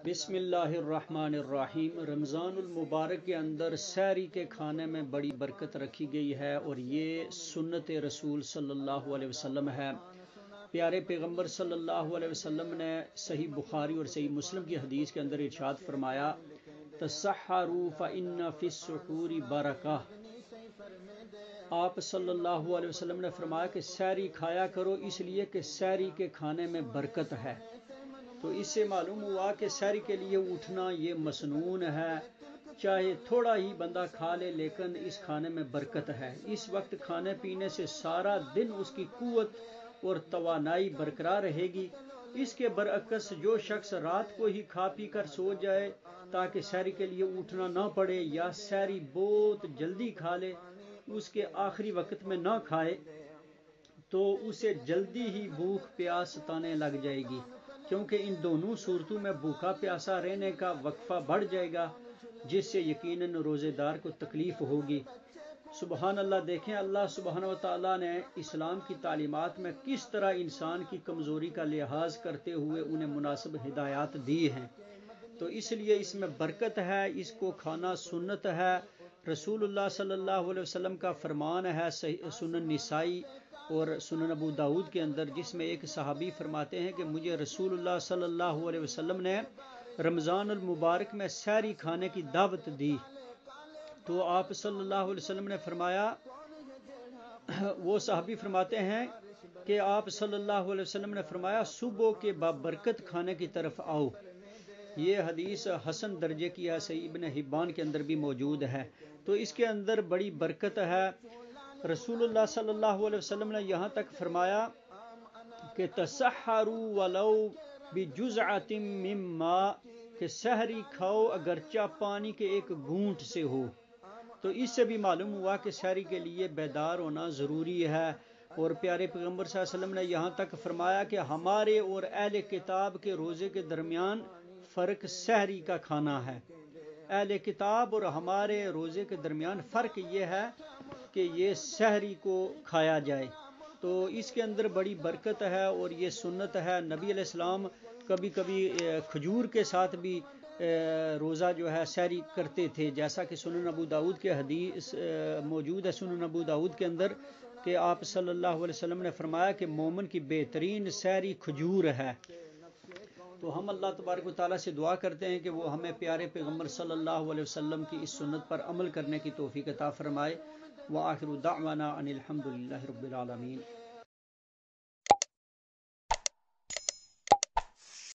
بسم اللہ الرحمن الرحیم۔ رمضان المبارک کے اندر سحری کے کھانے میں بڑی برکت رکھی گئی ہے اور یہ سنت رسول صلی اللہ علیہ وسلم ہے۔ پیارے پیغمبر صلی اللہ علیہ وسلم نے صحیح بخاری اور صحیح مسلم کی حدیث کے اندر ارشاد فرمایا، تسحروا فإن فی السحور برکہ۔ آپ صلی اللہ علیہ وسلم نے فرمایا کہ سحری کھایا کرو، اس لیے کہ سحری کے کھانے میں برکت ہے۔ تو اس سے معلوم ہوا کہ سحری کے لیے اٹھنا یہ مسنون ہے، چاہے تھوڑا ہی بندہ کھا لے لیکن اس کھانے میں برکت ہے۔ اس وقت کھانے پینے سے سارا دن اس کی قوت اور توانائی برقرار رہے گی۔ اس کے برعکس جو شخص رات کو ہی کھا پی کر سو جائے تاکہ سحری کے لیے اٹھنا نہ پڑے، یا سحری بہت جلدی کھا لے، اس کے آخری وقت میں نہ کھائے، تو اسے جلدی ہی بھوک پیاس ستانے لگ جائے گی، کیونکہ ان دونوں صورتوں میں بھوکا پیاسا رہنے کا وقفہ بڑھ جائے گا، جس سے یقیناً روزے دار کو تکلیف ہوگی۔ سبحان اللہ، دیکھیں اللہ سبحانہ و تعالیٰ نے اسلام کی تعلیمات میں کس طرح انسان کی کمزوری کا لحاظ کرتے ہوئے انہیں مناسب ہدایات دی ہیں۔ تو اس لیے اس میں برکت ہے، اس کو کھانا سنت ہے۔ رسول اللہ صلی اللہ علیہ وسلم کا فرمان ہے سنن نسائی اور سنن ابو داود کے اندر، جس میں ایک صحابی فرماتے ہیں کہ مجھے رسول اللہ صلی اللہ علیہ وسلم نے رمضان المبارک میں سحری کھانے کی دعوت دی، تو آپ صلی اللہ علیہ وسلم نے فرمایا، وہ صحابی فرماتے ہیں کہ آپ صلی اللہ علیہ وسلم نے فرمایا، صبح کے بابرکت کھانے کی طرف آؤ۔ یہ حدیث حسن درجے کی ہے، صحیح ابن حبان کے اندر بھی موجود ہے۔ تو اس کے اندر بڑی برکت ہے۔ رسول اللہ صلی اللہ علیہ وسلم نے یہاں تک فرمایا کہ تسحروا ولو بجزعۃ من ماء، کہ سحری کھاؤ اگرچہ پانی کے ایک گھونٹ سے ہو۔ تو اس سے بھی معلوم ہوا کہ سحری کے لیے بیدار ہونا ضروری ہے۔ اور پیارے پیغمبر صلی اللہ علیہ وسلم نے یہاں تک فرمایا کہ ہمارے اور اہل کتاب کے روزے کے درمیان فرق سحری کا کھانا ہے۔ اہل کتاب اور ہمارے روزے کے درمیان فرق یہ ہے کہ یہ سحری کو کھایا جائے۔ تو اس کے اندر بڑی برکت ہے اور یہ سنت ہے۔ نبی علیہ السلام کبھی کبھی کھجور کے ساتھ بھی روزہ جو ہے سحری کرتے تھے، جیسا کہ سنن ابو داود کے حدیث موجود ہے، سنن ابو داود کے اندر، کہ آپ صلی اللہ علیہ وسلم نے فرمایا کہ مومن کی بہترین سحری کھجور ہے۔ تو ہم اللہ تبارک و تعالیٰ سے دعا کرتے ہیں کہ وہ ہمیں پیارے پیغمبر صلی اللہ علیہ وسلم کی اس سنت پر عمل کرنے کی توفیق عطا فرمائے۔ وآخر دعوانا ان الحمد للہ رب العالمین۔